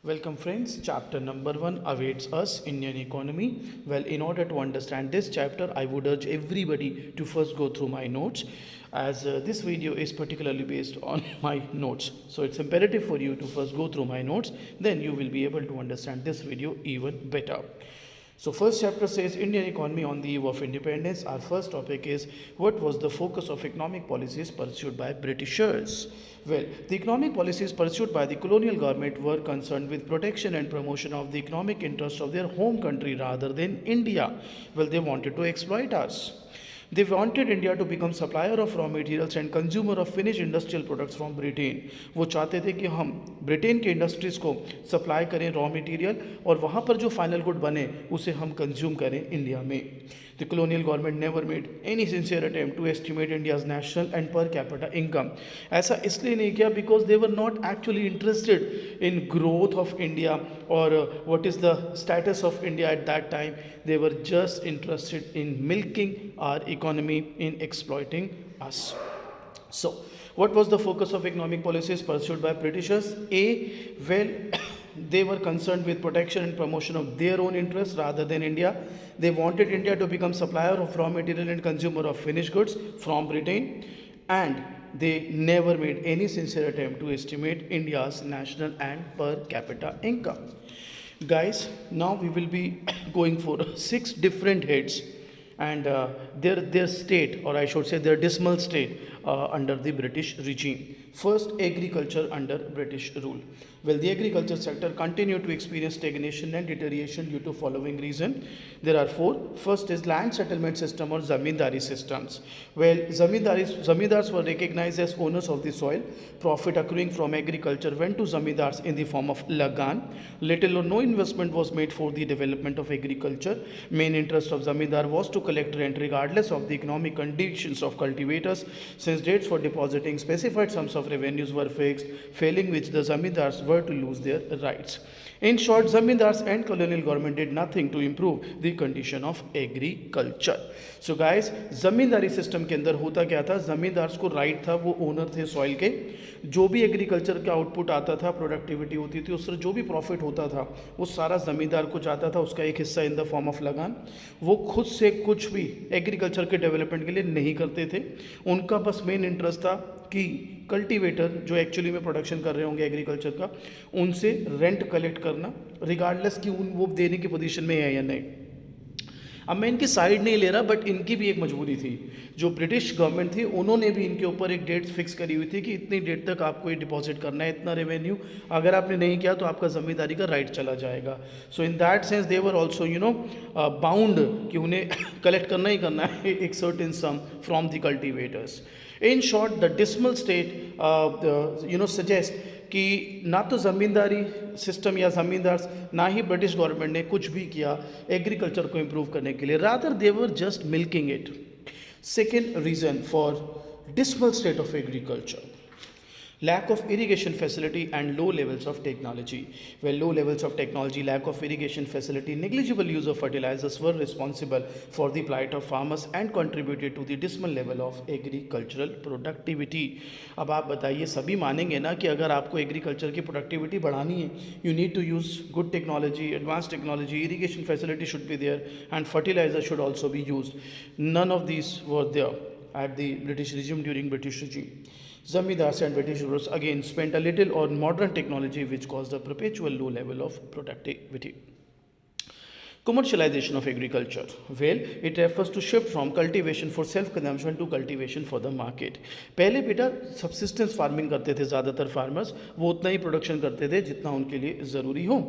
Welcome friends, chapter number 1 awaits us, Indian economy. Well, in order to understand this chapter, I would urge everybody to first go through my notes as this video is particularly based on my notes. So it's imperative for you to first go through my notes, then you will be able to understand this video even better. So first chapter says Indian economy on the eve of independence. Our first topic is what was the focus of economic policies pursued by Britishers? Well, the economic policies pursued by the colonial government were concerned with protection and promotion of the economic interests of their home country rather than India. Well, they wanted to exploit us. They wanted India to become supplier of raw materials and consumer of finished industrial products from Britain. वो चाहते थे कि हम Britain के industries को supply करें raw material और वहाँ पर जो फाइनल गुड बने उसे हम कंज्यूम करें इंडिया में. The colonial government never made any sincere attempt to estimate India's national and per capita income. ऐसा इसलिए नहीं किया because they were not actually interested in growth of India or what is the status of India at that time. They were just interested in milking our economy, in exploiting us. So, what was the focus of economic policies pursued by Britishers? Well, they were concerned with protection and promotion of their own interests rather than India. They wanted India to become supplier of raw material and consumer of finished goods from Britain, and they never made any sincere attempt to estimate India's national and per capita income. Guys, now we will be going for 6 different heads and their state, or I should say their dismal state under the British regime. First, agriculture under British rule. Well, the agriculture sector continued to experience stagnation and deterioration due to following reason. There are 4. First is land settlement system or zamindari systems. Well, zamindars were recognized as owners of the soil. Profit accruing from agriculture went to zamindars in the form of lagan. Little or no investment was made for the development of agriculture. Main interest of zamindar was to collect rent regardless of the economic conditions of cultivators, since dates for depositing specified sums of revenues were fixed, failing which the zamindars were to lose their rights. In short, zamindars and colonial government did nothing to improve the condition of agriculture. So guys, zamindari system के अंदर होता क्या था? जमींदार्स को right था, वो owner थे soil के. जो भी एग्रीकल्चर का आउटपुट आता था, प्रोडक्टिविटी होती थी, उससे जो भी प्रॉफिट होता था वो सारा ज़मींदार को जाता था, उसका एक हिस्सा इन द फॉर्म ऑफ लगान. वो खुद से कुछ भी एग्रीकल्चर के डेवलपमेंट के लिए नहीं करते थे. उनका बस मेन इंटरेस्ट था कि कल्टीवेटर जो एक्चुअली में प्रोडक्शन कर रहे होंगे एग्रीकल्चर का, उनसे रेंट कलेक्ट करना, रिगार्डलेस कि वो देने की पोजीशन में है या नहीं. अब मैं इनकी साइड नहीं ले रहा, बट इनकी भी एक मजबूरी थी. जो ब्रिटिश गवर्नमेंट थी उन्होंने भी इनके ऊपर एक डेट फिक्स करी हुई थी कि इतनी डेट तक आपको ये डिपॉजिट करना है, इतना रेवेन्यू. अगर आपने नहीं किया तो आपका ज़मींदारी का राइट चला जाएगा. So in that sense they were also bound कि उन्हें कलेक्ट करना ही करना है एक certain sum from the cultivators. In short, the dismal state suggest कि ना तो ज़मींदारी सिस्टम या ज़मींदार ना ही ब्रिटिश गवर्नमेंट ने कुछ भी किया एग्रीकल्चर को इम्प्रूव करने के लिए, rather they were just milking it. Second reason for dismal state of agriculture: lack of irrigation facility and low levels of technology. Well, low levels of technology, lack of irrigation facility, negligible use of fertilizers were responsible for the plight of farmers and contributed to the dismal level of agricultural productivity. अब आप बताइए, सभी मानेंगे ना कि अगर आपको agriculture की प्रोडक्टिविटी बढ़ानी है, you need to use good technology, advanced technology, irrigation facility should be there and fertilizer should also be used. None of these were there at the British regime during British regime. Zamindars and British rulers again spent a little on modern technology which caused a perpetual low level of productivity. Commercialization of agriculture. Well, it refers to shift from cultivation for self-consumption to cultivation for the market. पहले बेटा subsistence farming करते थे ज़्यादातर farmers, वो उतना ही production करते थे जितना उनके लिए ज़रूरी हो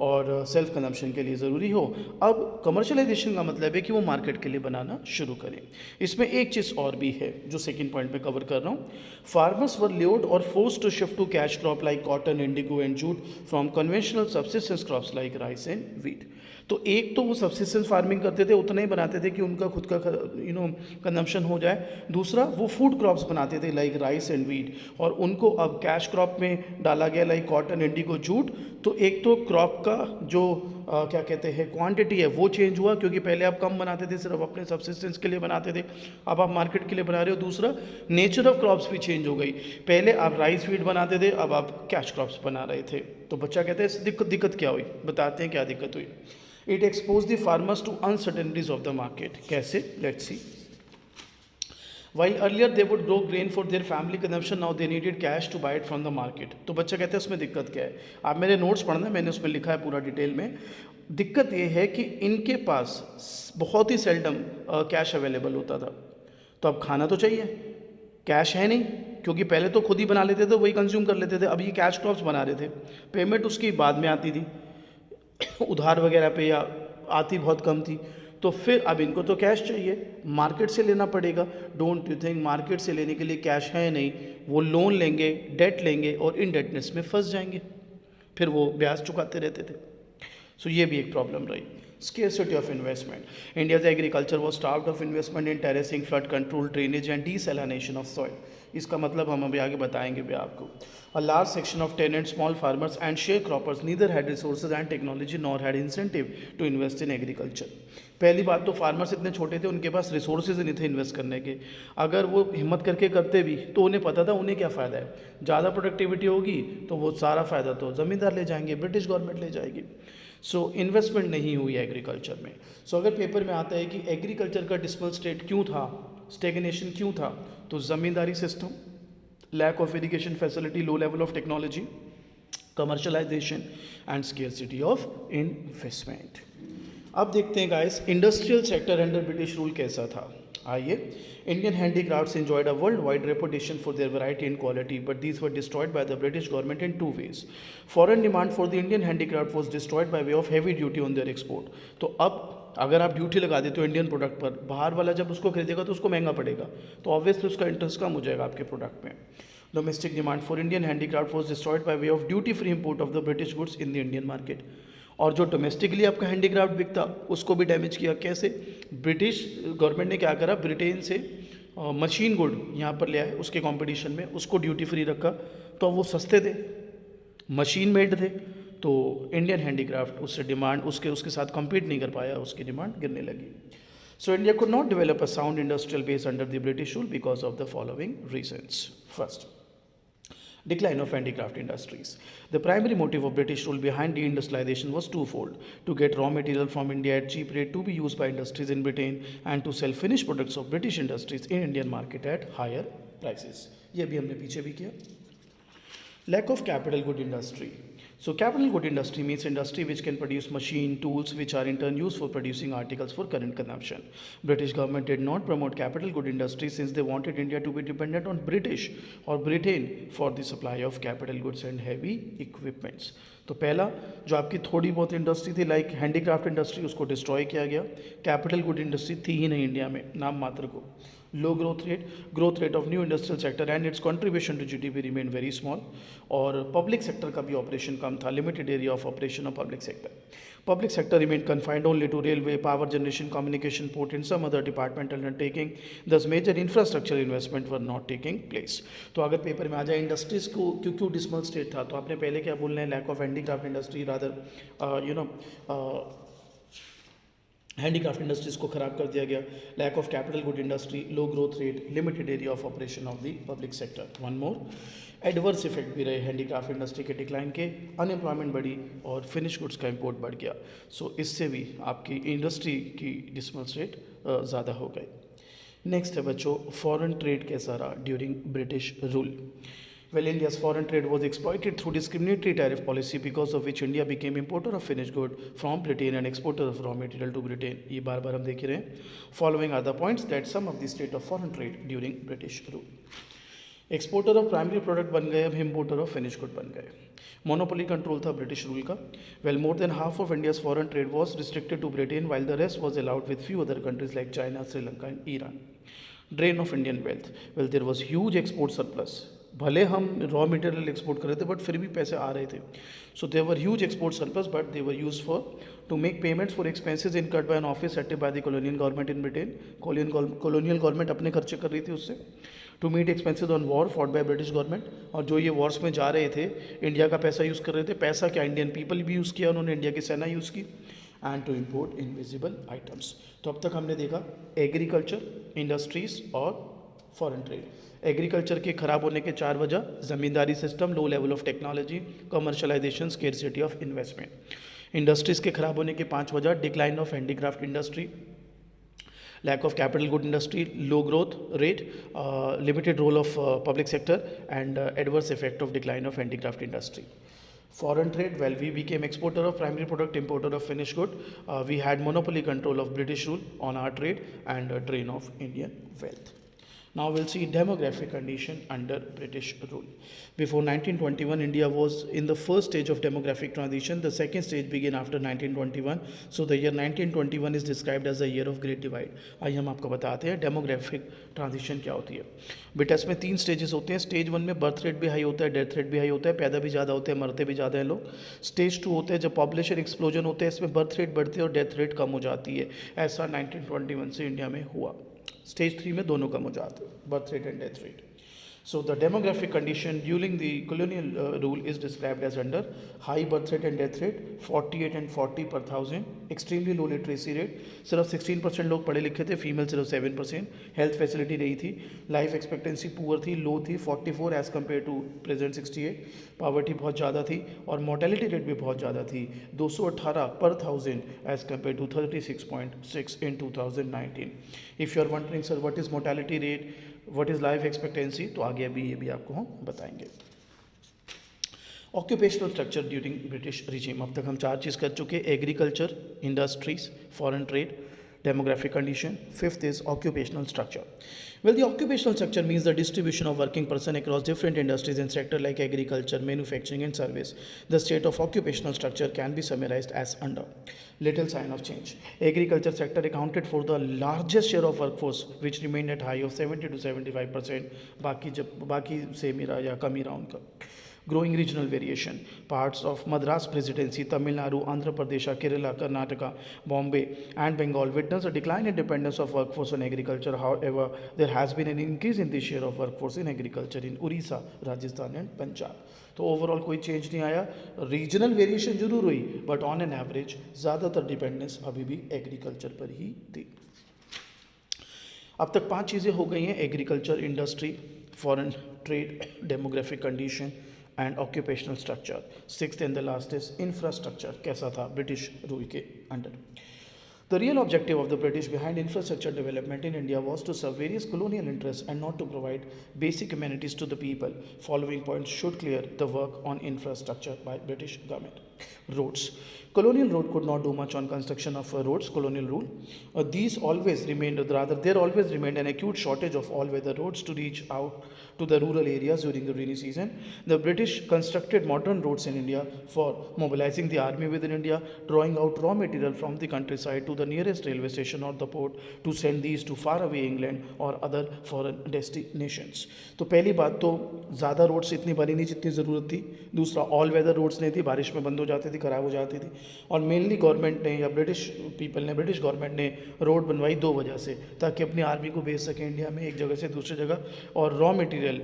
और self consumption के लिए ज़रूरी हो. अब commercialization का मतलब है कि वो market के लिए बनाना शुरू करें. इसमें एक चीज़ और भी है जो second point में cover कर रहा हूँ. Farmers were lured or forced to shift to cash crop like cotton, indigo and jute from conventional subsistence crops like rice and wheat. तो एक तो वो सब्सिस्टेंस फार्मिंग करते थे, उतना ही बनाते थे कि उनका खुद का कंजम्पशन हो जाए. दूसरा, वो फूड क्रॉप्स बनाते थे लाइक राइस एंड वीट, और उनको अब कैश क्रॉप में डाला गया लाइक कॉटन, इंडिगो, जूट. तो एक तो क्रॉप का जो क्या कहते हैं क्वांटिटी है वो चेंज हुआ, क्योंकि पहले आप कम बनाते थे, सिर्फ अपने सब्सिस्टेंस के लिए बनाते थे, अब आप मार्केट के लिए बना रहे हो. दूसरा, नेचर ऑफ क्रॉप्स भी चेंज हो गई. पहले आप राइस वीट बनाते थे, अब आप कैश क्रॉप्स बना रहे थे. तो बच्चा कहता है इस दिक्कत क्या हुई, बताते हैं क्या दिक्कत हुई। It expose the farmers to uncertainties of the market. कैसे, let's see. While earlier they would grow grain for their family consumption, now they needed cash to buy it from the market। तो बच्चा कहता है उसमें दिक्कत क्या है। आप मेरे नोट्स पढ़ना, मैंने उसमें लिखा है पूरा डिटेल में। दिक्कत ये है कि इनके पास बहुत ही सेल्डम कैश अवेलेबल होता था। तो अब खाना तो चाहिए, कैश है नहीं, क्योंकि पहले तो खुद ही बना लेते थे, वही कंज्यूम कर लेते थे। अब ये कैश क्रॉप्स बना रहे थे, पेमेंट उसकी बाद में आती थी उधार वगैरह पे, या आती बहुत कम थी। तो फिर अब इनको तो कैश चाहिए, मार्केट से लेना पड़ेगा। डोंट यू थिंक मार्केट से लेने के लिए कैश है नहीं, वो लोन लेंगे, डेट लेंगे और इनडेटनेस में फंस जाएंगे, फिर वो ब्याज चुकाते रहते थे। सो ये भी एक प्रॉब्लम रही। Scarcity of investment. India's agriculture was starved of investment in terracing, flood control, drainage and desalination of soil. इसका मतलब हम अभी आगे बताएंगे भी आपको। A large section of tenants, small farmers and sharecroppers neither had resources and technology nor had incentive to invest in agriculture. पहली बात तो फार्मर्स इतने छोटे थे, उनके पास रिसोर्सेज नहीं थे इन्वेस्ट करने के। अगर वो हिम्मत करके करते भी तो उन्हें पता था उन्हें क्या फ़ायदा है, ज़्यादा प्रोडक्टिविटी होगी तो वो सारा फ़ायदा तो ज़मींदार ले जाएंगे, ब्रिटिश गवर्नमेंट ले जाएगी। सो इन्वेस्टमेंट नहीं हुई एग्रीकल्चर में। सो अगर पेपर में आता है कि एग्रीकल्चर का डिसमल स्टेट क्यों था, स्टेगनेशन क्यों था, तो zamindari system, lack of irrigation facility, low level of technology, commercialisation and scarcity of investment. अब देखते हैं guys industrial sector under British rule कैसा था। आइए। Indian handicrafts enjoyed a worldwide reputation for their variety and quality, but these were destroyed by the British government in two ways. Foreign demand for the Indian handicraft was destroyed by way of heavy duty on their export. तो अब अगर आप duty लगा देते हो Indian product पर, बाहर वाला जब उसको खरीदेगा तो उसको महंगा पड़ेगा, तो ऑब्वियसली उसका इंटरेस्ट कम हो जाएगा आपके प्रोडक्ट में। Domestic demand for Indian handicraft was destroyed by way of duty free import of the British goods in the Indian market. और जो डोमेस्टिकली आपका हैंडीक्राफ्ट बिकता उसको भी डैमेज किया। कैसे? ब्रिटिश गवर्नमेंट ने क्या करा, ब्रिटेन से मशीन गुड यहाँ पर ले आए, उसके कंपटीशन में उसको ड्यूटी फ्री रखा, तो वो सस्ते थे, मशीन मेड थे, तो इंडियन हैंडीक्राफ्ट उससे डिमांड उसके साथ कम्पीट नहीं कर पाया, उसकी डिमांड गिरने लगी। So India could not develop a sound industrial base under the British rule because of the following reasons. First, decline of handicraft industries. The primary motive of British rule behind deindustrialization was twofold: to get raw material from India at cheap rate to be used by industries in Britain, and to sell finished products of British industries in Indian market at higher prices. ये भी हमने पीछे भी किया। Lack of capital good industry. So capital good industry means industry which can produce machine, tools which are in turn used for producing articles for current consumption. British government did not promote capital good industry since they wanted India to be dependent on British or Britain for the supply of capital goods and heavy equipments. तो पहला जो आपकी थोड़ी बहुत industry थी like handicraft industry, उसको destroy किया गया। कैपिटल गुड इंडस्ट्री थी ही नहीं इंडिया में, नाम मात्र को। Low growth rate of new industrial sector and its contribution to GDP remain very small. और पब्लिक सेक्टर का भी ऑपरेशन कम था, limited area of operation of public sector. Public sector remain confined only to railway, power generation, communication, port and some other departmental undertaking. Thus major infrastructure investment were not taking place. तो अगर paper में आ जाए industries को क्यों dismal state था, तो आपने पहले क्या बोलना है, lack of handicraft industry, rather handicraft industries को खराब कर दिया गया। Lack of capital good industry, low growth rate, limited area of operation of the public sector. One more, adverse effect भी रहे हैंडीक्राफ्ट इंडस्ट्री के डिक्लाइन के, अनएम्प्लॉयमेंट बढ़ी और फिनिश गुड्स का इंपोर्ट बढ़ गया। सो इससे भी आपकी इंडस्ट्री की डिसमल रेट ज़्यादा हो गई। नेक्स्ट है बच्चों, फॉरेन ट्रेड कैसा रहा during British rule. Well, India's foreign trade was exploited through discriminatory tariff policy, because of which India became importer of finished good from Britain and exporter of raw material to Britain. ये बार बार हम देख रहे हैं। Following are the points that some of the state of foreign trade during British rule. Exporter of primary product बन गए, अब importer of finish good बन गए। मोनोपोली कंट्रोल था ब्रिटिश रूल का। Well, more than half of India's foreign trade was restricted to Britain, while the rest was allowed with few other countries like China, Sri Lanka and Iran. Drain of Indian wealth. Well, there was huge export surplus. भले हम raw material export कर रहे थे but फिर भी पैसे आ रहे थे। So there were huge export surplus but they were use for to make payments for expenses incurred by an office set up by the colonial government in Britain. Colonial government अपने खर्चे कर रही थी उससे। To meet expenses on war fought by British government, और जो ये Wars में जा रहे थे इंडिया का पैसा यूज़ कर रहे थे। पैसा क्या, इंडियन पीपल भी यूज़ किया उन्होंने, इंडिया की सेना यूज़ की। And to import invisible items. तो अब तक हमने देखा एग्रीकल्चर, इंडस्ट्रीज और फॉरेन ट्रेड। एग्रीकल्चर के खराब होने के 4 वजह: zamindari system, low level of technology, commercialisation, scarcity of investment. Industries के खराब होने के 5 वजह: decline of handicraft industry, lack of capital good industry, low growth rate, limited role of public sector, and adverse effect of decline of handicraft industry. Foreign trade, well, we became exporter of primary product, importer of finished good. We had monopoly control of British rule on our trade and drain of Indian wealth. Now we'll see demographic condition under British rule. Before 1921, India was in the first stage of demographic transition. The second stage began after 1921. So the year 1921 is described as the year of Great Divide. आइए हम आपको बताते हैं demographic transition क्या होती है। बेटा इसमें 3 स्टेजेस होते हैं। स्टेज 1 में बर्थ रेट भी हाई होता है, डेथ रेट भी हाई होता है, पैदा भी ज़्यादा होते हैं, मरते भी ज़्यादा हैं लोग। स्टेज 2 होता है जब पॉपुलेशन एक्सप्लोजन होता है, इसमें बर्थ रेट बढ़ती है और डेथ रेट कम हो जाती है। ऐसा 1921 से इंडिया में हुआ। स्टेज 3 में दोनों कम हो जाते हैं, birth rate and death rate. So the demographic condition during the colonial rule is described as under: high birth rate and death rate 48 and 40 per thousand, extremely low literacy rate, सिर्फ 16% लोग पढ़े लिखे थे, फीमेल सिर्फ 7%, health facility रही थी, life expectancy poor थी, low थी 44 as compared to present 68, poverty बहुत ज़्यादा थी और मोर्टेलिटी रेट भी बहुत ज़्यादा थी, 218 पर थाउजेंड एज कम्पेयर टू 36.6 इन 2019। If you are wondering sir what is mortality rate, what is life expectancy, तो आगे अभी ये भी आपको हम बताएंगे। Occupational structure during British regime, अब तक हम 4 चीज़ कर चुके: agriculture, industries, foreign trade, demographic condition. Fifth is occupational structure. Well, the occupational structure means the distribution of working person across different industries and sector like agriculture, manufacturing and service. The state of occupational structure can be summarized as under: little sign of change. Agriculture sector accounted for the largest share of workforce which remained at high of 70 to 75%. बाकी से मेरा या कम ही रहा उनका। Growing regional variation. Parts of Madras Presidency, Tamil Nadu, Andhra Pradesh, Kerala, Karnataka, Bombay and Bengal witnessed a decline in dependence of workforce on agriculture. However, there has been an increase in the share of workforce in agriculture in Orissa, Rajasthan and Punjab. तो overall कोई change नहीं आया, regional variation जरूर हुई, but on an average ज़्यादातर dependence अभी भी agriculture पर ही थी। अब तक 5 चीज़ें हो गई हैं: agriculture, industry, foreign trade, demographic condition and occupational structure. 6th and the last is infrastructure, कैसा था ब्रिटिश रूल के under. The real objective of the British behind infrastructure development in India was to serve various colonial interests and not to provide basic amenities to the people. Following points should clear the work on infrastructure by British government. Roads. Colonial road could not do much on construction of roads. Colonial rule. There always remained an acute shortage of all-weather roads to reach out to the rural areas during the rainy season. The British constructed modern roads in India for mobilizing the army within India, drawing out raw material from the countryside to the nearest railway station or the port to send these to far away England or other foreign destinations. तो पहली बात तो ज़्यादा roads इतनी बनी नहीं जितनी ज़रूरत थी। दूसरा, ऑल वेदर रोड्स नहीं थी, बारिश में बंद हो जाती थी, ख़राब हो जाती थी। और मेनली गवर्नमेंट ने या ब्रिटिश गवर्नमेंट ने रोड बनवाई 2 वजह से, ताकि अपनी आर्मी को भेज सके इंडिया में एक जगह से दूसरी जगह, और रॉ मटेरियल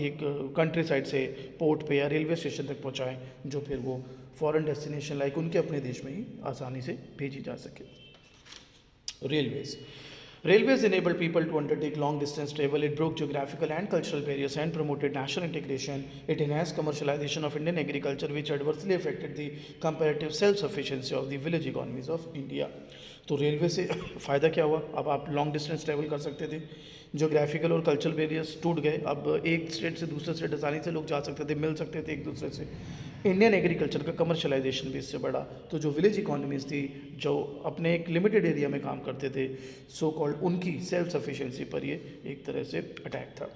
एक कंट्री साइड से पोर्ट पे या रेलवे स्टेशन तक पहुंचाएं, जो फिर वो फॉरेन डेस्टिनेशन लाइक उनके अपने देश में ही आसानी से भेजी जा सके। Railways enabled people to undertake long distance travel. It broke geographical and cultural barriers and promoted national integration. It enhanced commercialization of Indian agriculture, which adversely affected the comparative self-sufficiency of the village economies of India. तो railway से फ़ायदा क्या हुआ? अब आप long distance travel कर सकते थे, जोग्राफिकल और कल्चरल बैरियर्स टूट गए, अब एक स्टेट से दूसरे स्टेट आसानी से लोग जा सकते थे, मिल सकते थे एक दूसरे से। इंडियन एग्रीकल्चर का कमर्शलाइजेशन भी इससे बढ़ा, तो जो विलेज इकोनॉमीज थी, जो अपने एक लिमिटेड एरिया में काम करते थे, सो कॉल्ड, उनकी सेल्फ सफिशिएंसी पर ये एक तरह से अटैक था।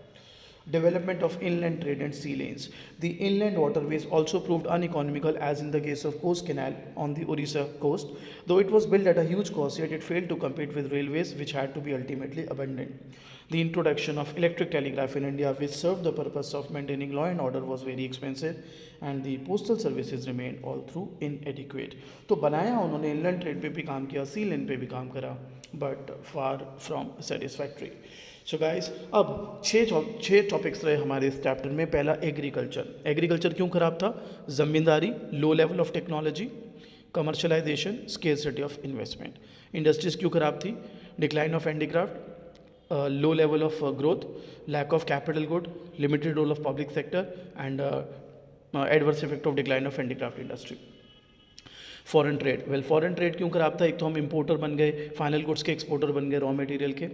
Development of inland trade and sea lanes. The inland waterways also proved uneconomical, as in the case of Coast Canal on the Orissa coast. Though it was built at a huge cost, yet it failed to compete with railways, which had to be ultimately abandoned. The introduction of electric telegraph in India, which served the purpose of maintaining law and order, was very expensive, and the postal services remained all through inadequate. तो बनाया उन्होंने, inland trade पे भी काम किया, sea lane पे भी काम करा, but far from satisfactory. So guys, अब 6 टॉपिक्स रहे हमारे इस चैप्टर में। पहला, एग्रीकल्चर क्यों खराब था? Zamindari, low level of technology, commercialisation, scarcity of investment. Industries क्यों खराब थी? Decline of handicraft, low level of growth, lack of capital good, limited role of public sector, and adverse effect of decline of handicraft industry. Foreign trade, well foreign trade क्यों खराब था? एक तो हम importer बन गए, फाइनल गुड्स के exporter बन गए रॉ मटेरियल के,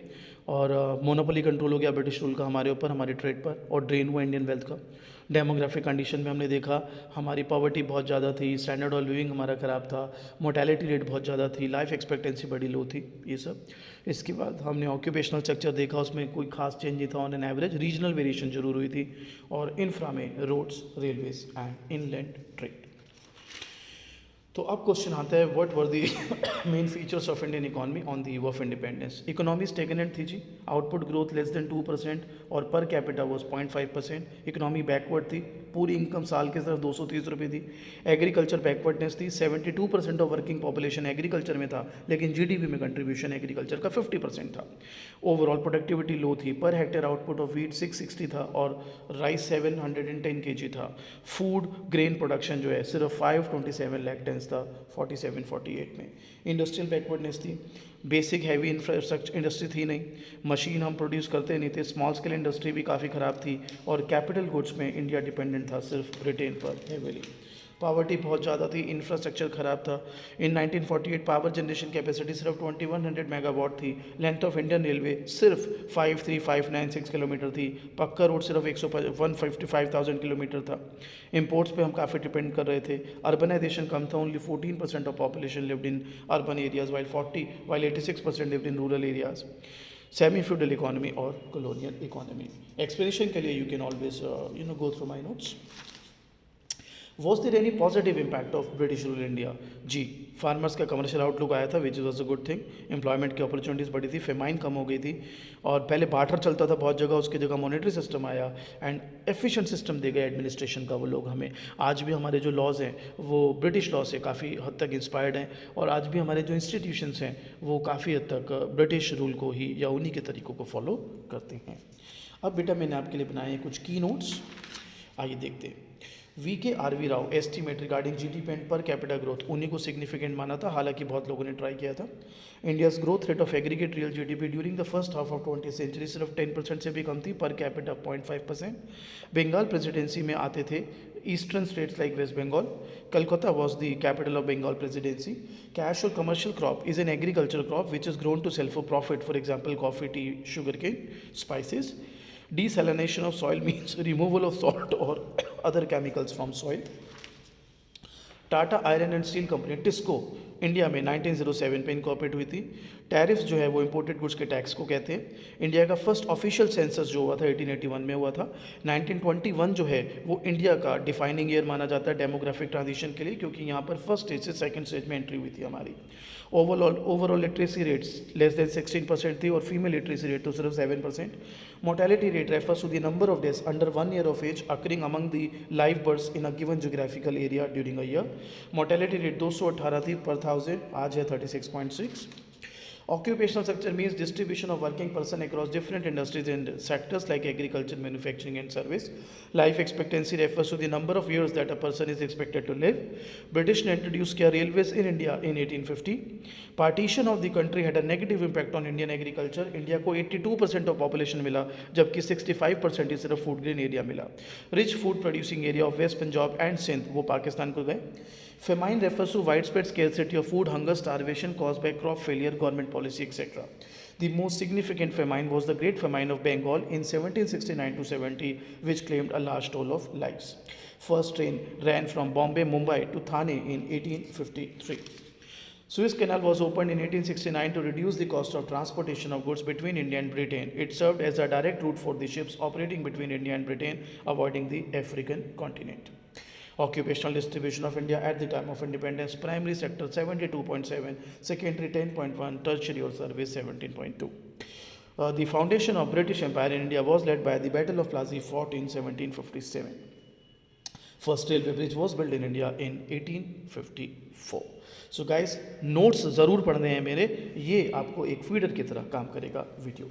और मोनोपोली कंट्रोल हो गया ब्रिटिश रूल का हमारे ऊपर, हमारे ट्रेड पर, और ड्रेन हुआ इंडियन वेल्थ का। डेमोग्राफिक कंडीशन में हमने देखा हमारी पॉवर्टी बहुत ज़्यादा थी, स्टैंडर्ड ऑफ लिविंग हमारा ख़राब था, मोर्टेलिटी रेट बहुत ज़्यादा थी, लाइफ एक्सपेक्टेंसी बड़ी लो थी, ये सब। इसके बाद हमने ऑक्यूपेशनल स्ट्रक्चर देखा, उसमें कोई खास चेंज नहीं था on an average, regional variation जरूर हुई थी, और इंफ्रा में roads, railways and inland trade. तो अब क्वेश्चन आता है, what were the main features of Indian economy on the eve of independence? Economy stagnant थी जी, आउटपुट ग्रोथ लेस देन 2% और per capita was 0.5%। Economy backward थी, पूरी इनकम साल के सिर्फ 230 रुपये थी। एग्रीकल्चर बैकवर्डनेस थी, 72% ऑफ वर्किंग पॉपुलेशन एग्रीकल्चर में था, लेकिन जीडीपी में कंट्रीब्यूशन एग्रीकल्चर का 50% था। ओवरऑल प्रोडक्टिविटी लो थी, per hectare output of wheat 660 था और राइस 710 kg था। फूड ग्रेन प्रोडक्शन जो है सिर्फ 527 लाख टन था 47-48 में। इंडस्ट्रियल बैकवर्डनेस थी, बेसिक हैवी इंफ्रास्ट्रक्चर इंडस्ट्री थी नहीं, मशीन हम प्रोड्यूस करते नहीं थे, स्मॉल स्केल इंडस्ट्री भी काफ़ी ख़राब थी, और कैपिटल गुड्स में इंडिया डिपेंडेंट था सिर्फ ब्रिटेन पर हेवीली। पावर्टी बहुत ज़्यादा थी, इंफ्रास्ट्रक्चर ख़राब था। इन 1948 पावर जनरेशन कैपेसिटी सिर्फ 2100 मेगावाट थी। लेंथ ऑफ इंडियन रेलवे सिर्फ 53596 किलोमीटर थी। पक्का रोड सिर्फ 155,000 किलोमीटर था। इंपोर्ट्स पे हम काफ़ी डिपेंड कर रहे थे। अर्बनाइजेशन कम था, only 14% of population lived in urban areas while 86% lived in rural areas. Semi feudal economy और कॉलोनियल इकोनॉमी। एक्सप्लेनेशन के लिए you can always go through my notes. Was there any positive impact of British rule India? जी, farmers का commercial outlook आया था which was a good thing. Employment की opportunities बढ़ी थी, फेमाइन कम हो गई थी, और पहले बार्टर चलता था बहुत जगह, उसकी जगह मॉनेटरी सिस्टम आया एंड एफिशिएंट सिस्टम दे गए एडमिनिस्ट्रेशन का वो लोग हमें। आज भी हमारे जो लॉज हैं वो ब्रिटिश लॉ से काफ़ी हद तक इंस्पायर्ड हैं, और आज भी हमारे जो इंस्टीट्यूशंस हैं वो काफ़ी हद तक ब्रिटिश रूल को ही या उन्हीं के तरीक़ों को फॉलो करते हैं। अब बेटा मैंने आपके लिए बनाए कुछ की नोट्स, आइए देखते हैं। VK. RV. Rao estimate regarding GDP and per capita growth, उन्हीं को सिग्निफिकेंट माना था, हालांकि बहुत लोगों ने ट्राई किया था। India's growth rate of aggregate real GDP during the first half of 20th century सिर्फ 10% से भी कम थी, पर कैपिटा 0.5%। बंगाल प्रेसिडेंसी में आते थे eastern states like West Bengal. Calcutta was the capital of Bengal presidency. Cash और commercial crop is an agriculture crop which is grown to sell for profit, for example coffee, tea, sugarcane, spices. Desalination of soil means removal of salt or other chemicals from soil. Tata iron and steel company TISCO India में 1907 पे incorporate हुई थी। Tariff जो है वो imported goods के tax को कहते हैं। इंडिया का फर्स्ट ऑफिशियल सेंसस जो हुआ था 1881 में हुआ था। 1921 जो है वो इंडिया का डिफाइनिंग ईयर माना जाता है डेमोग्राफिक ट्रांजिशन के लिए, क्योंकि यहाँ पर फर्स्ट स्टेज से सेकंड स्टेज में एंट्री हुई थी हमारी। Overall literacy rates less than 16% थी, और फीमेल लिटरेसी रेट तो सिर्फ 7%। Mortality rate refers to the number of deaths under 1 year of age occurring among the live births in a given geographical area during a year. Mortality rate 218 थी पर 1000, आज है 36.6। Occupational structure means distribution of working person across different industries and sectors like agriculture, manufacturing and service. Life expectancy refers to the number of years that a person is expected to live. British ने introduce किया railways in India in 1850. Partition of the country had a negative impact on Indian agriculture. India को 82% of population मिला, जबकि 65% ही सिर्फ food grain area मिला। Rich food producing area of West Punjab and Sindh वो पाकिस्तान को गए। Famine refers to widespread scarcity of food, hunger, starvation caused by crop failure, government policy, etc. The most significant famine was the Great Famine of Bengal in 1769 to 70, which claimed a large toll of lives. First train ran from Bombay, Mumbai to Thane in 1853. Suez Canal was opened in 1869 to reduce the cost of transportation of goods between India and Britain. It served as a direct route for the ships operating between India and Britain, avoiding the African continent. Occupational distribution of India at the time of independence: primary sector 72.7, secondary 10.1, tertiary or service 17.2. The foundation of British Empire in India was led by the Battle of Plassey fought in 1757. First railway bridge was built in India in 1854. So guys, notes ज़रूर पढ़ने हैं मेरे, ये आपको एक feeder की तरह काम करेगा वीडियो।